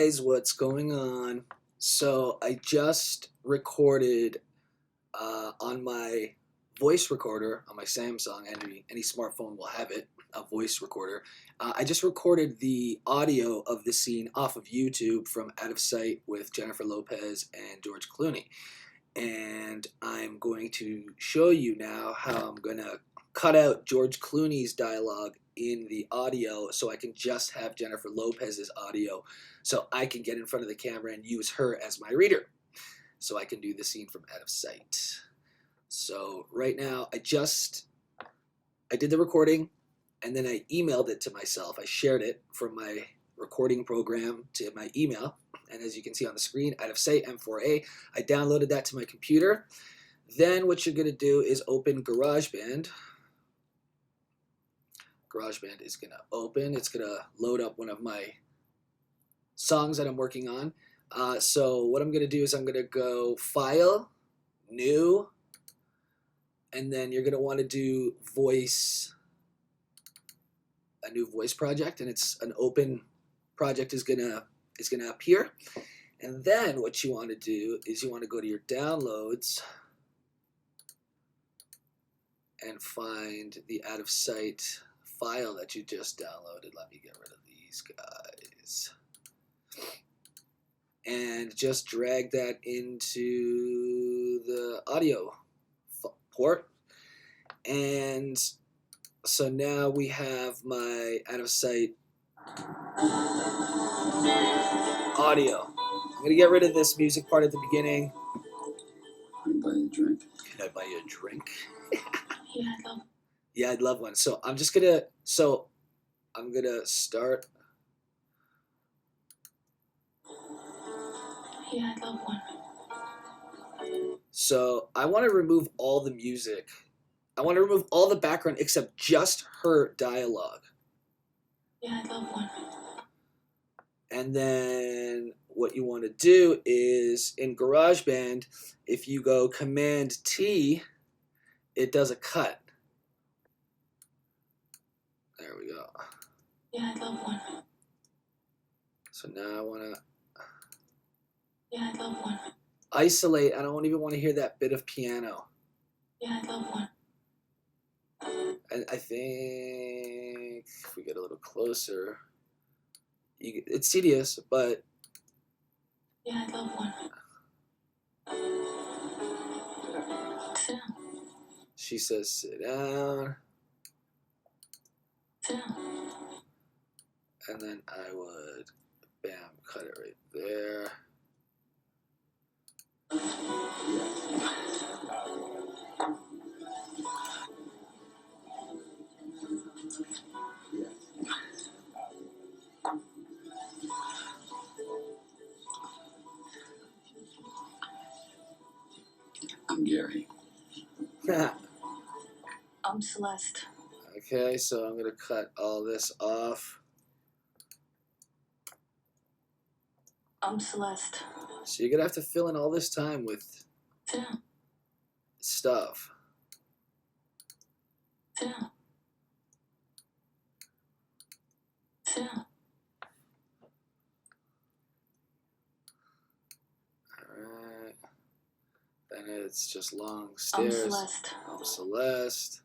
Guys, what's going on? So I just recorded on my voice recorder on my Samsung. Any smartphone will have it, a voice recorder. I just recorded the audio of the scene off of YouTube from Out of Sight with Jennifer Lopez and George Clooney, and I'm going to show you now how I'm gonna cut out George Clooney's dialogue in the audio so I can just have Jennifer Lopez's audio so I can get in front of the camera and use her as my reader so I can do the scene from Out of Sight. So right now I did the recording and then I emailed it to myself. I shared it from my recording program to my email, and as you can see on the screen, Out of Sight M4A. I downloaded that to my computer. Then what you're gonna do is open GarageBand. GarageBand is gonna open. It's gonna load up one of my songs that I'm working on. So what I'm gonna do is I'm gonna go File, New, and then you're gonna want to do Voice, a new voice project, and it's an open project is gonna appear. And then what you want to do is you want to go to your downloads and find the Out of Sight file that you just downloaded. Let me get rid of these guys. And just drag that into the audio port. And so now we have my Out of Sight audio. I'm going to get rid of this music part at the beginning. Can I buy you a drink? Can I buy you a drink? Yeah, I'd love one. Yeah, I'd love one. So I'm gonna start. Yeah, I'd love one. So I want to remove all the music. I want to remove all the background except just her dialogue. Yeah, I'd love one. And then what you want to do is in GarageBand, if you go Command T, it does a cut. There we go. Yeah, I'd love one. So now I want to Yeah, I'd love one. isolate. I don't even want to hear that bit of piano. Yeah, I'd love one. And I think if we get a little closer, it's tedious, but yeah, I'd love one. Sit down. She says, "Sit down," Sit down. and then I would, bam, cut it right there. I'm Gary. I'm Celeste. Okay, so I'm gonna cut all this off. I'm Celeste. So you're gonna have to fill in all this time with Sit down. stuff. Sit down. Sit down. Alright. Then it's just long stairs. I'm Celeste. I'm Celeste.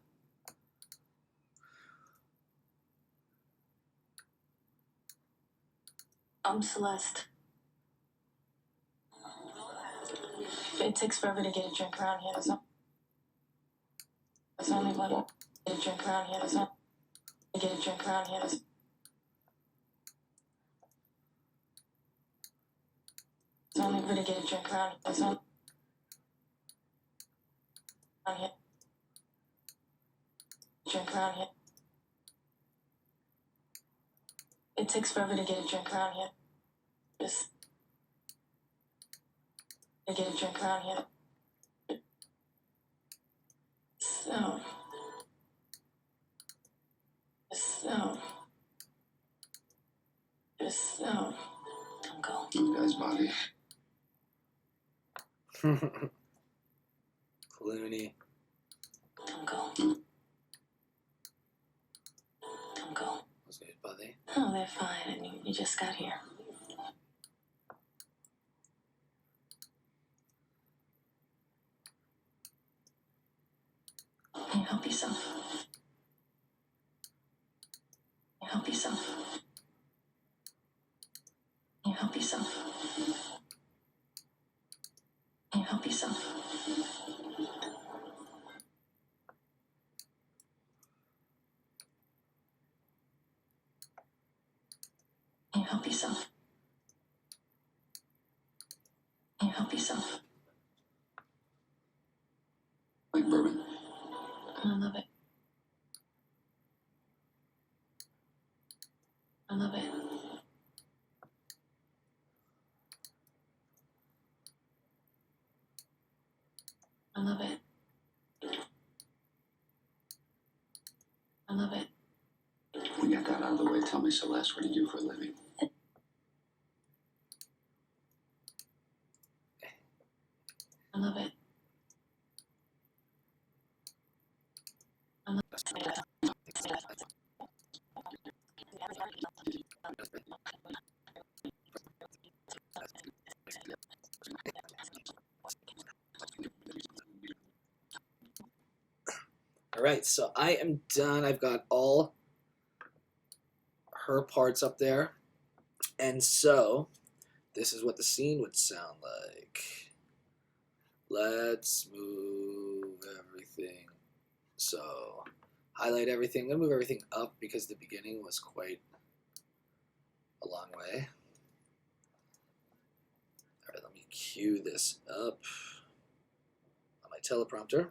I'm Celeste. It takes forever to get a drink around here. There's only one get a drink around here. There's only get a drink around here. There's only way to get a drink around here. There's only around here. Drink around here. It takes forever to get a drink around here. Just to get a drink around here. So. Don't go. This guy's body. Clooney. Don't go. Don't go. What's his body? Oh, they're fine. I mean, you just got here. help yourself. You help yourself. You help yourself. You help yourself. You help yourself. You help yourself. Like bourbon. I love it. I love it. I love it. I love it. We got that out of the way. Tell me, Celeste, what do you do for a living? I love it. I love All right, so I am done. I've got all her parts up there. And so this is what the scene would sound like. Let's move everything. So highlight everything. I'm going to move everything up because the beginning was quite a long way. All right, let me cue this up on my teleprompter.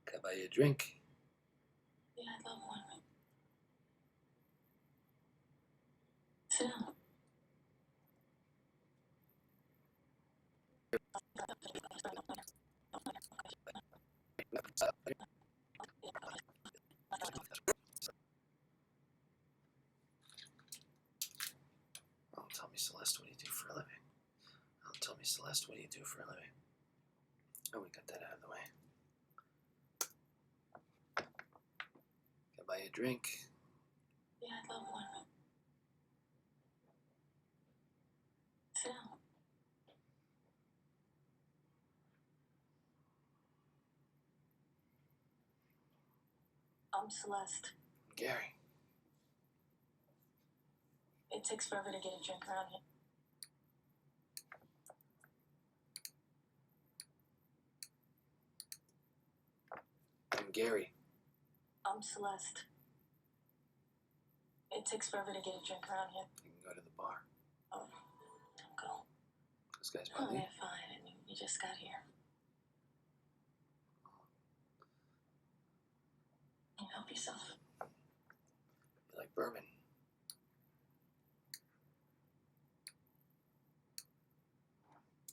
Can I buy you a drink? Yeah, I love one. Sit down. Oh, tell me, Celeste, what do you do for a living? Oh, tell me, Celeste, what do you do for a living? Oh, we got that out of the way. Can I buy you a drink? Yeah, I love one. Sit down. I'm Celeste. Gary. It takes forever to get a drink around here. I'm Gary. I'm Celeste. It takes forever to get a drink around here. You can go to the bar. Oh, don't go. This guy's Oh, buddy. they're fine. I mean, you just got here. You help yourself. You like bourbon?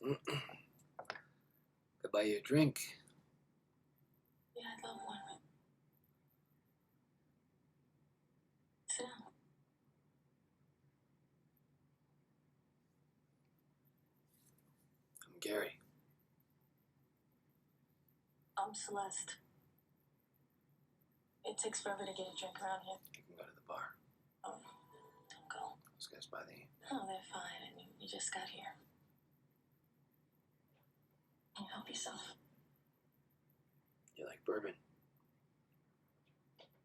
Could I buy you a drink? Yeah, I love one. Sit down. I'm Gary. I'm Celeste. It takes forever to get a drink around here. You can go to the bar. Oh, don't go. This guy's buddy. Oh, they're fine. I mean, you just got here. You help yourself. You like bourbon?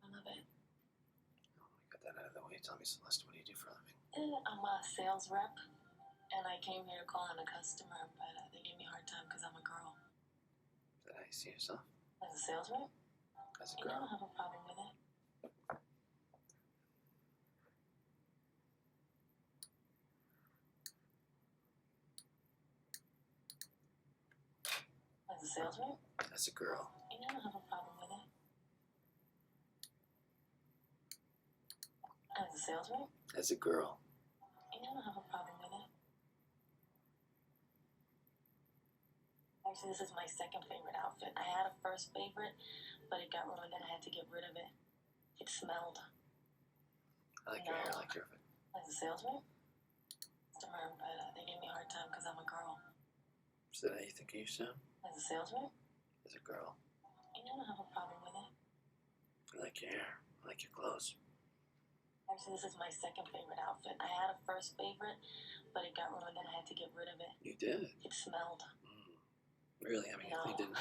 I love it. Oh, we got that out of the way. Tell me, Celeste, what do you do for a living? I'm a sales rep, and I came here to call on a customer, but they gave me a hard time because I'm a girl. Is that how you see yourself? As a sales rep, As a I don't girl? have a problem with it. As a sales rep, As a girl? I don't have a problem with it. As a sales rep, As a girl? I don't have a problem with it. Actually, this is my second favorite outfit. I had a first favorite, but it got ruined and I had to get rid of it. It smelled. I like your hair. I like your outfit. As a sales rep, customer, but they gave me a hard time because I'm a girl. Is that how you think of yourself? As a sales rep, As a girl? I don't have a problem with it. I like your hair. I like your clothes. Actually, Actually, this is my second favorite outfit. I had a first favorite, but it got ruined and I had to get rid of it. You did? It smelled. Really? I mean, No. you didn't.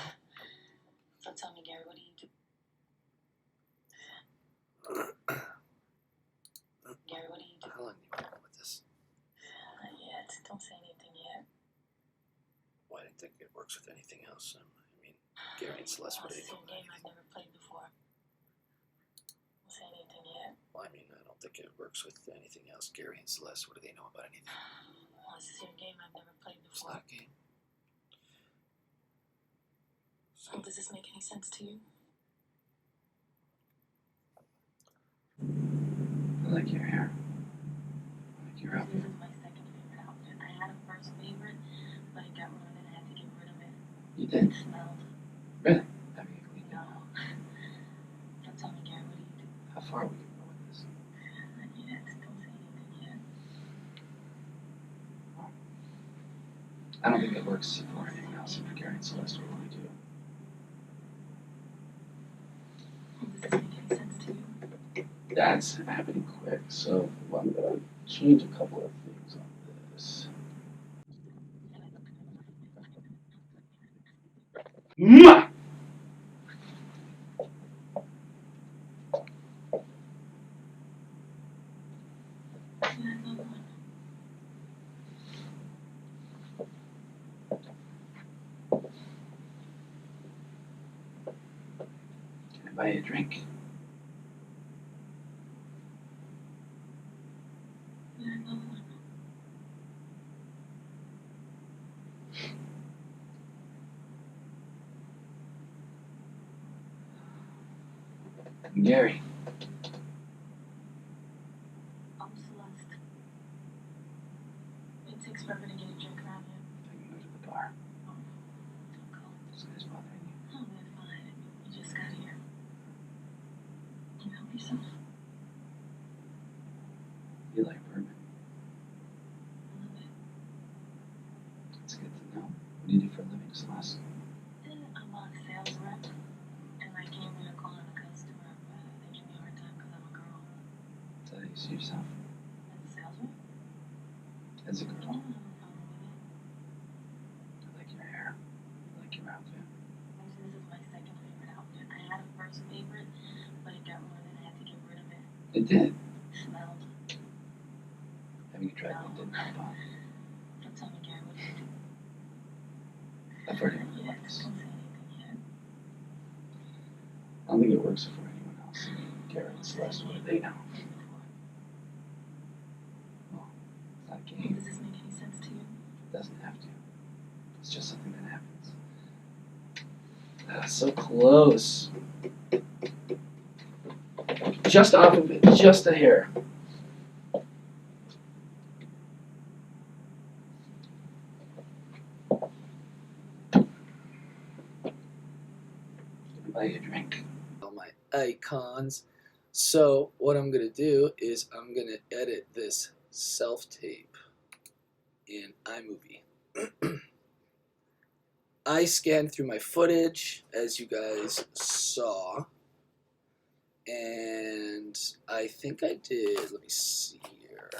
So tell me, Gary, what do you do? Gary, what do you do? How long do you want to go with this? Not yet. Don't say anything yet. Well, I didn't think it works with anything else. I mean, Gary and Celeste, what do This they is know a about game I've anything? never played before. Don't say anything yet. Well, I mean, I don't think it works with anything else. Gary and Celeste, what do they know about anything? Well, this is your game I've never played It's before. not a game. So does this make any sense to you? I like your hair. I like your This outfit. is my second favorite outfit. I had a first favorite, but it got ruined and I had to get rid of it. You did? It smelled. Really? Have you cleaned it? No. So tell me, Gary, what do you do? How far are we going to go with this? Not yet. Don't say anything yet. I don't think it works for anything else. If Gary and Celeste, what do we do? Does this make any sense to you? That's happening quick, so I'm going to change a couple of things on this. Mwah! Can I buy you a drink? Gary. I'm Celeste. It takes forever to get a drink around here. I can go to the bar. Don't go. This guy's bothering you. Oh, man, fine. You just got here. Can you help yourself? You like bourbon? A little bit. It's good to know. What do you do for a living, Celeste? I'm a sales rep, and I came here to call on a customer, but they give me a hard time because I'm a girl. Is that how you see yourself? As a sales rep? As a I girl? don't have a problem with it. I like your hair. I like your outfit. Actually, this is my second favorite outfit. I had a first favorite, but it got ruined and I had to get rid of it. It did. It smelled. Having you tried one didn't help out. So tell me, Gary, what do you do? I've already Not heard yet. about this. Don't say anything yet. I don't think it works for anyone else. I mean, Gary and Celeste, what do they know? Well, it's not a game. Does this make any sense to you? It doesn't have to. It's just something that happens. So close. Just off of it. Just a hair. Buy you a drink. All my icons. So what I'm gonna do is I'm gonna edit this self-tape in iMovie. I scanned through my footage, as you guys saw, and I think I did. Let me see here.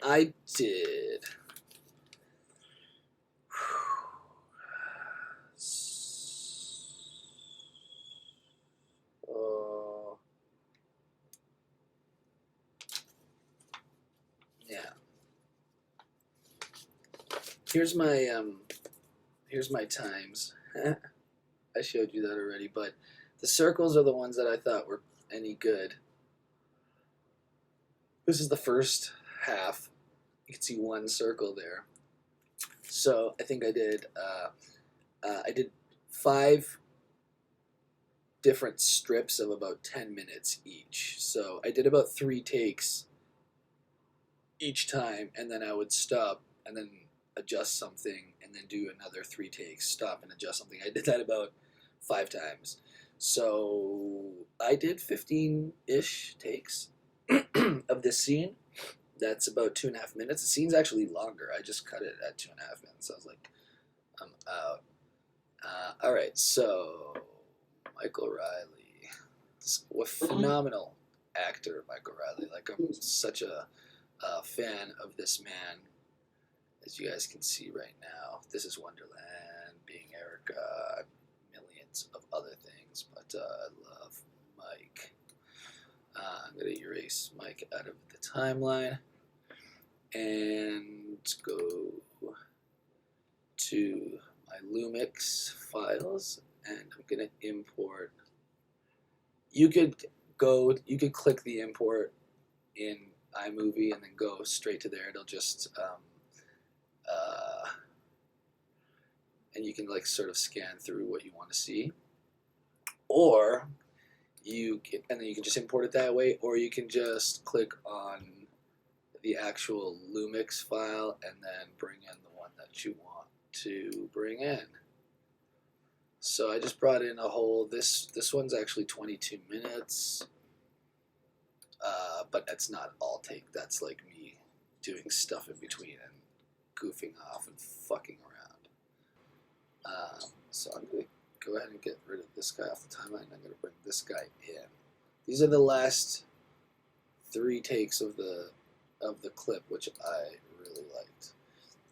I did. Yeah. Here's my times. I showed you that already, but the circles are the ones that I thought were any good. This is the first half. You can see one circle there. So I think I did 5 different strips of about 10 minutes each. So I did about 3 takes each time, and then I would stop and then adjust something and then do another 3 takes, stop and adjust something. I did that about 5 times. So I did 15-ish takes of this scene. That's about 2.5 minutes. The scene's actually longer. I just cut it at 2.5 minutes. I was like, I'm out. All right, so Michael Riley, with phenomenal actor Michael Riley. Like I'm such a fan of this man, as you guys can see right now. This is Wonderland, being Erica, millions of other things, but I love Mike. I'm gonna erase Mike out of the timeline and go to my Lumix files, and I'm gonna import. You could click the import in iMovie and then go straight to there. It'll just and you can like sort of scan through what you want to see, or and then you can just import it that way, or you can just click on the actual Lumix file and then bring in the one that you want to bring in. So I just brought in a whole, this one's actually 22 minutes, but that's not all take. That's like me doing stuff in between and goofing off and fucking around. So I'm going to go ahead and get rid of this guy off the timeline, and I'm going to bring this guy in. These are the last 3 takes of the clip, which I really liked.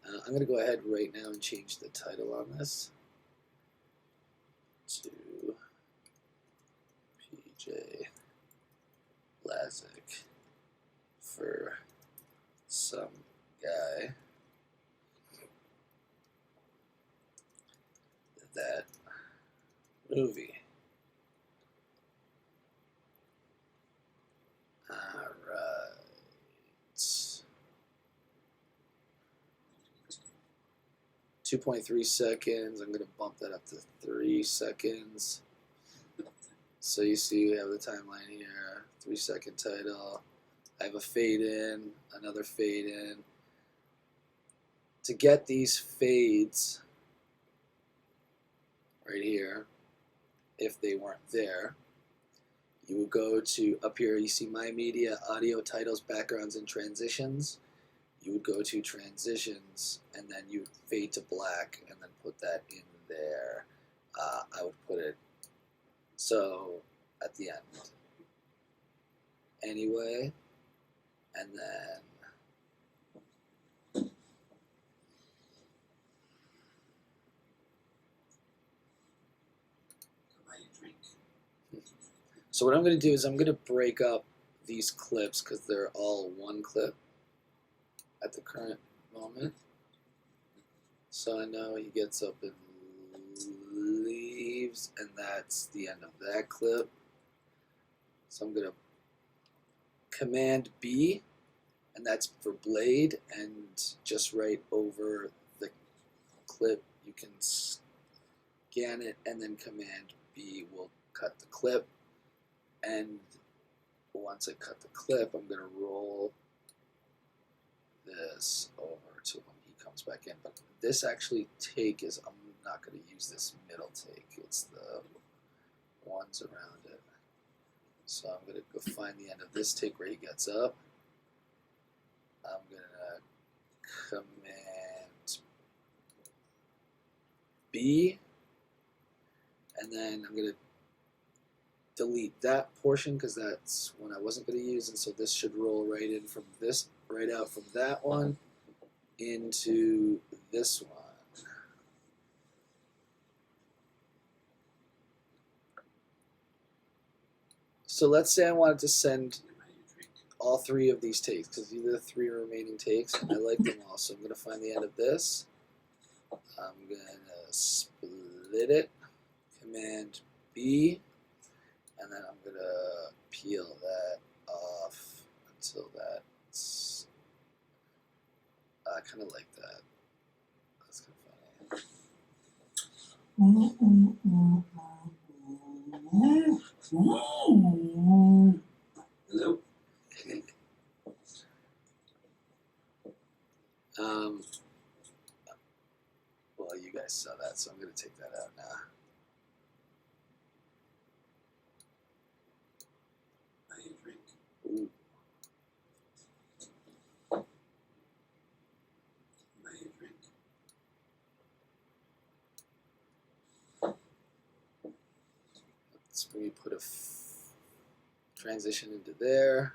I'm going to go ahead right now and change the title on this to PJ Lazick for some guy that movie. Alright. 2.3 seconds. I'm going to bump that up to 3 seconds. So you see we have the timeline here. 3-second title. I have a fade in, another fade in. To get these fades right here, if they weren't there, you would go to up here, you see My Media, Audio, Titles, Backgrounds, and Transitions. You would go to Transitions, and then you would fade to black, and then put that in there. I would put it so at the end. Anyway, and then so what I'm going to do is I'm going to break up these clips because they're all one clip at the current moment. So I know he gets up and leaves, and that's the end of that clip. So I'm going to Command B, and that's for Blade, and just right over the clip you can scan it, and then Command B will cut the clip. And once I cut the clip, I'm going to roll this over to when he comes back in. But this actually take is, I'm not going to use this middle take. It's the ones around it. So I'm going to go find the end of this take where he gets up. I'm going to Command B. And then I'm going to delete that portion because that's one I wasn't going to use, and so this should roll right in from this, right out from that one into this one. So let's say I wanted to send all 3 of these takes because these are the 3 remaining takes, and I like them all. So I'm going to find the end of this. I'm going to split it, Command B. And then I'm going to peel that off until that's, I kind of like that. That's kind of funny. Hello? Well, you guys saw that, so I'm going to take that out now. Ooh. Let's maybe put a transition into there.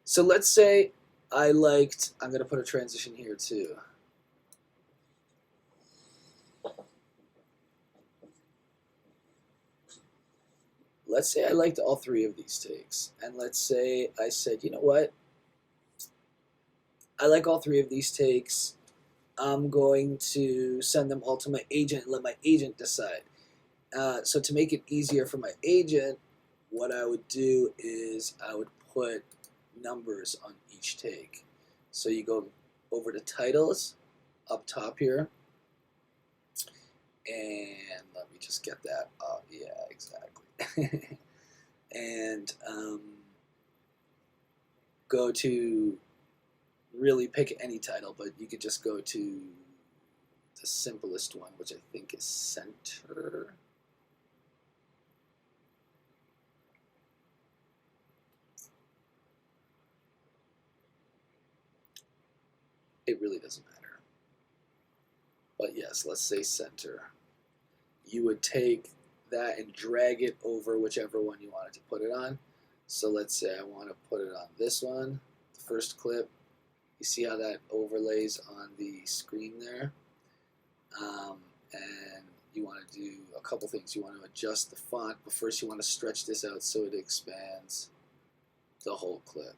So let's say I liked, I'm going to put a transition here too. Let's say I liked all three of these takes. And let's say I said, you know what? I like all three of these takes. I'm going to send them all to my agent and let my agent decide. So to make it easier for my agent, what I would do is I would put numbers on each take. So you go over to titles up top here, and let me just get that up. Yeah, exactly. And go to really pick any title, but you could just go to the simplest one, which I think is center. It really doesn't matter. But yes, let's say center. You would take that and drag it over whichever one you wanted to put it on. So let's say I want to put it on this one, the first clip. You see how that overlays on the screen there? And you want to do a couple things. You want to adjust the font, but first you want to stretch this out so it expands the whole clip.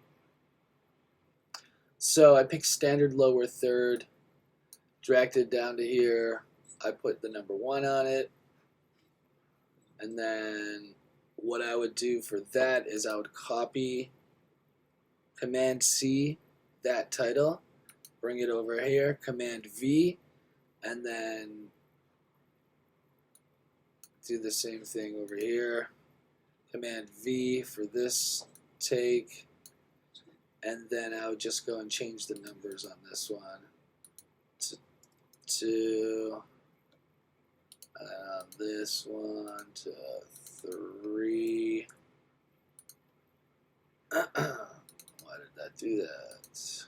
So I picked standard lower third, dragged it down to here. I put the number 1 on it. And then what I would do for that is I would copy Command C, that title, bring it over here, Command V, and then do the same thing over here. Command V for this take, and then I would just go and change the numbers on this one to 2, this one to 3. Why did that do that?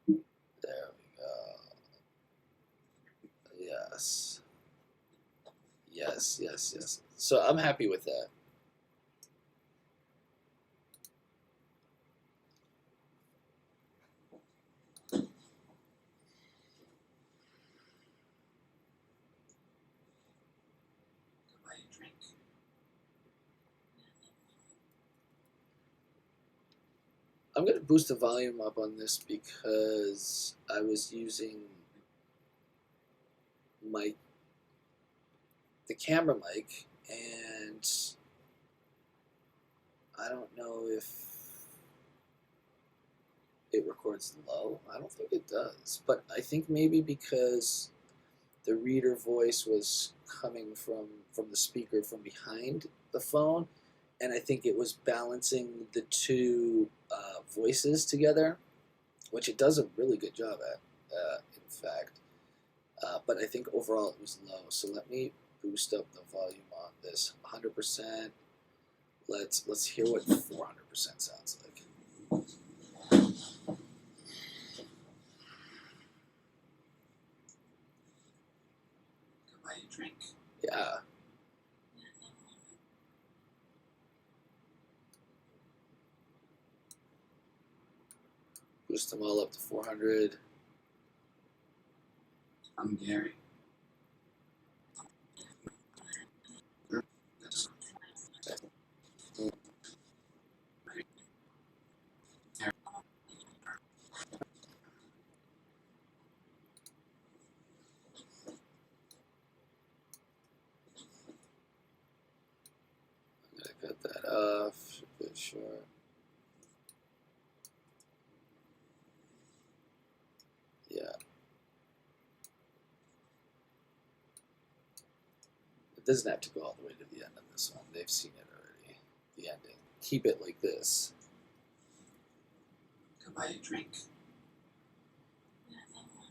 There we go. Yes. Yes, yes, yes. So I'm happy with that. I'm going to boost the volume up on this because I was using the camera mic, and I don't know if it records low. I don't think it does, but I think maybe because the reader voice was coming from the speaker from behind the phone, and I think it was balancing the two voices together, which it does a really good job at, in fact. But I think overall it was low. So let me boost up the volume on this 100%. Let's hear what 400% sounds like. Yeah. Boost them all up to 400. I'm Gary. I'm gonna cut that off a bit short. Yeah. It doesn't have to go all the way to the end of this one. They've seen it already. The ending. Keep it like this. Go buy you a drink. Yeah, I think one.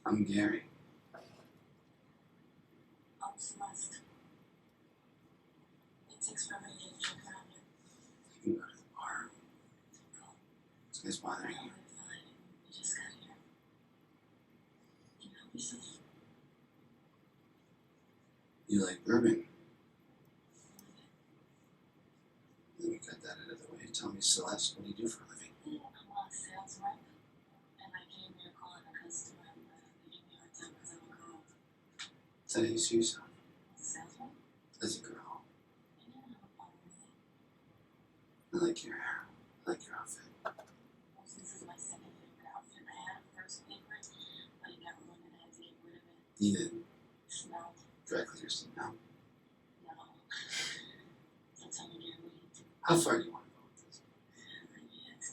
I'm Gary. I'm Celeste. It takes forever to get a drink around here. You can go to the bar. This guy's bothering you. Fine. You just got here. Can you help yourself? You like bourbon? Let me cut that out of the way. Tell me, Celeste, what do you do for a living? I'm a sales rep, and I came here calling a customer, and they gave me a hard time because I'm a girl. Is that how you see yourself? Sales rep? As a girl. Yeah, I have a problem with it. I like your hair. I like your outfit. Well, this is my second favorite outfit. I had a first favorite, but it got ruined and I had to get rid of it. You did. It smelled. Dry cleaners didn't help. No. Don't tell me, Gary, what do you do? How far do you want to go with this?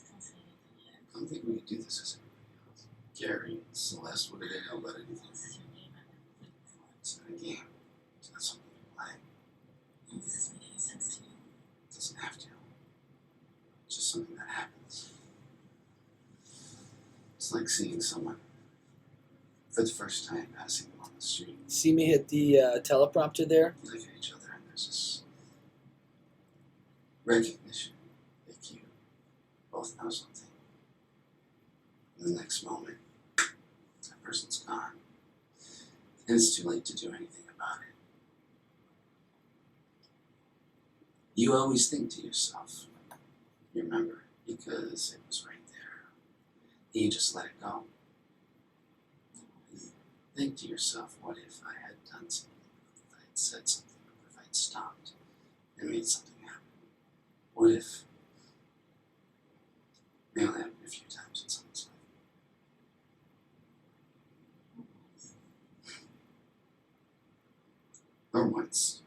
Don't say anything yet. I don't think we could do this as anybody else. Gary, Celeste, what do they know about anything? This is your game. I've never played before. It's not a game. It's not something you play. Does this make any sense to you? It doesn't have to. It's just something that happens. It's like seeing someone for the first time, passing them on the street. See me hit the teleprompter there? You look at each other and there's this recognition that you both know something. In the next moment, that person's gone. And it's too late to do anything about it. You always think to yourself, you remember, because it was right there. And you just let it go. You think to yourself, what if I had done something? What if I had said something? What if I had stopped and made something happen? What if? May only happen a few times in someone's life. Or once.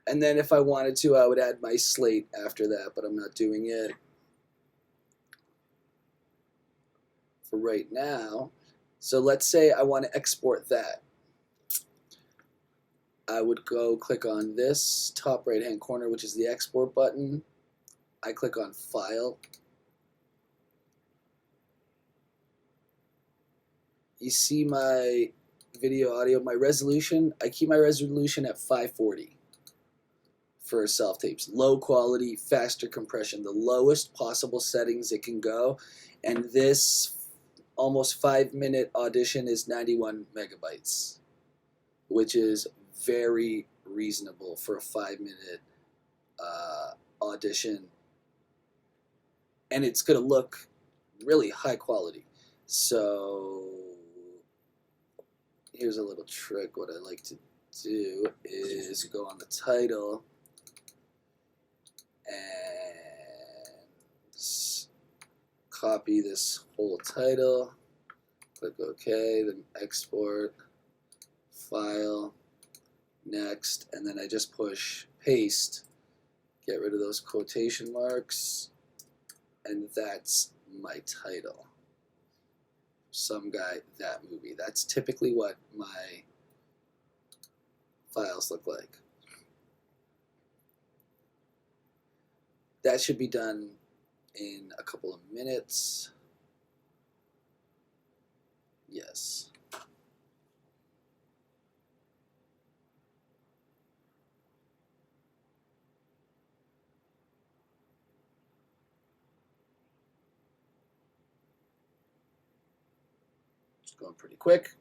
And then if I wanted to, I would add my slate after that, but I'm not doing it for right now. So let's say I want to export that. I would go click on this top right hand corner, which is the export button. I click on File. You see my video, audio, my resolution. I keep my resolution at 540 for self-tapes. Low quality, faster compression, the lowest possible settings it can go. And this almost 5-minute audition is 91 megabytes, which is very reasonable for a 5-minute audition. And it's going to look really high quality. So here's a little trick. What I like to do is go on the title and copy this whole title, click OK, then export, file, next, and then I just push paste, get rid of those quotation marks, and that's my title. Some Guy, That Movie. That's typically what my files look like. That should be done in a couple of minutes. Yes. It's going pretty quick.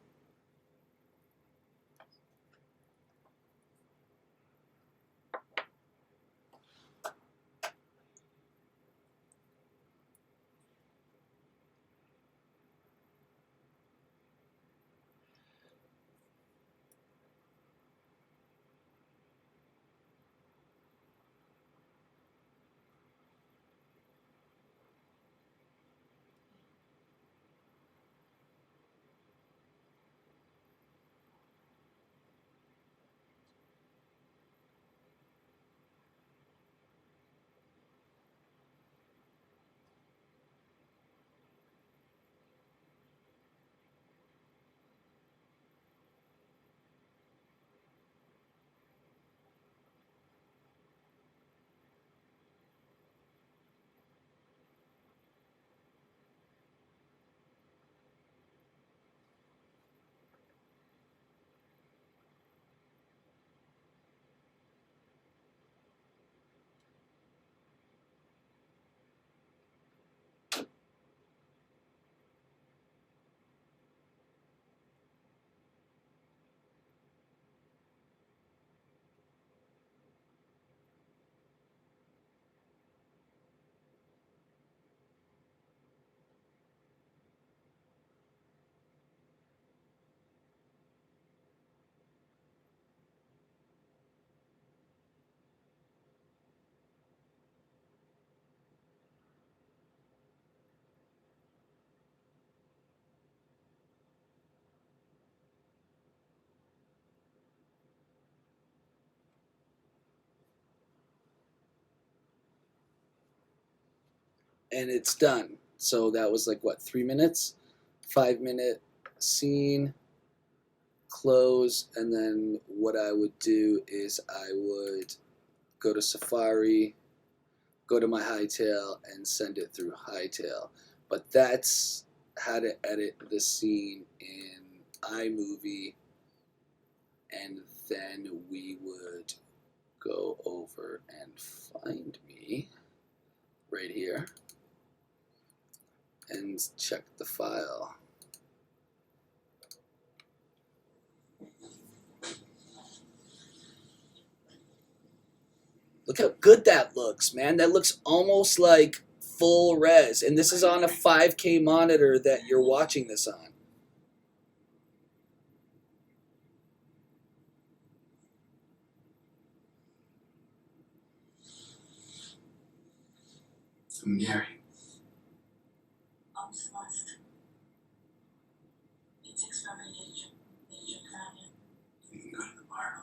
and it's done. So that was like what, 3 minutes, 5 minute scene, close, and then what I would do is I would go to Safari, go to my Hightail, and send it through Hightail. But that's how to edit the scene in iMovie, and then we would go over and find me right here and check the file. Look how good that looks, man. That looks almost like full res. And this is on a 5K monitor that you're watching this on. I'm Gary. I'm Celeste. It's expiring agent. Agent Canyon. You can go to the bar.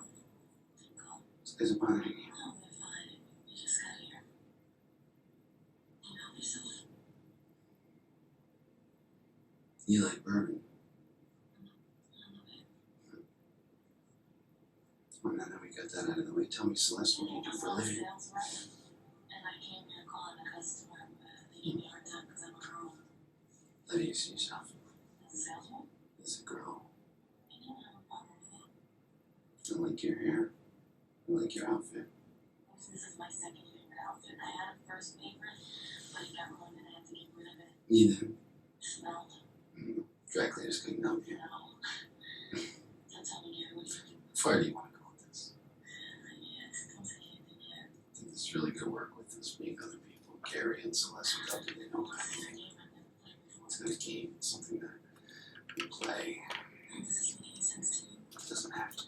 Go. Is it bothering you? No, we're fine. We just got here. You know yourself. You like bourbon? Well, now that we got that out of the way, tell me, Celeste, what do you do for a living? Sales rep. And I came here calling a customer. They gave me a hard time because I'm a girl. How do you see yourself? As a salesman? As a girl? I don't have a problem with it. I like your hair. I like your outfit. This is my second favorite outfit. I had a first favorite, but it got ruined and I had to get rid of it. You then? It smelled. Dry cleaners couldn't help you. No. So tell me, Gary, what do you do? How far do you want to go with this? Not yet. Don't say anything yet. I think it's really good work with this, meeting other people. Gary and Celeste, without doing they know anything. It's not a game. It's something that we play. Does this make any sense to you? It doesn't have to.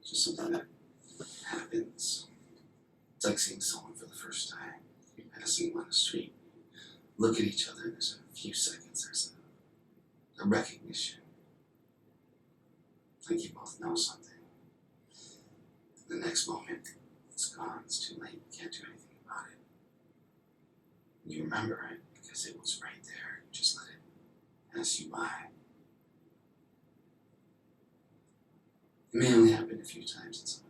It's just something that happens. It's like seeing someone for the first time. Passing them on the street. Look at each other, and there's a few seconds. There's a recognition. Like you both know something. The next moment, it's gone. It's too late. You can't do anything about it. You remember it because it was right there. You just let it pass you by. It may only happen a few times in someone's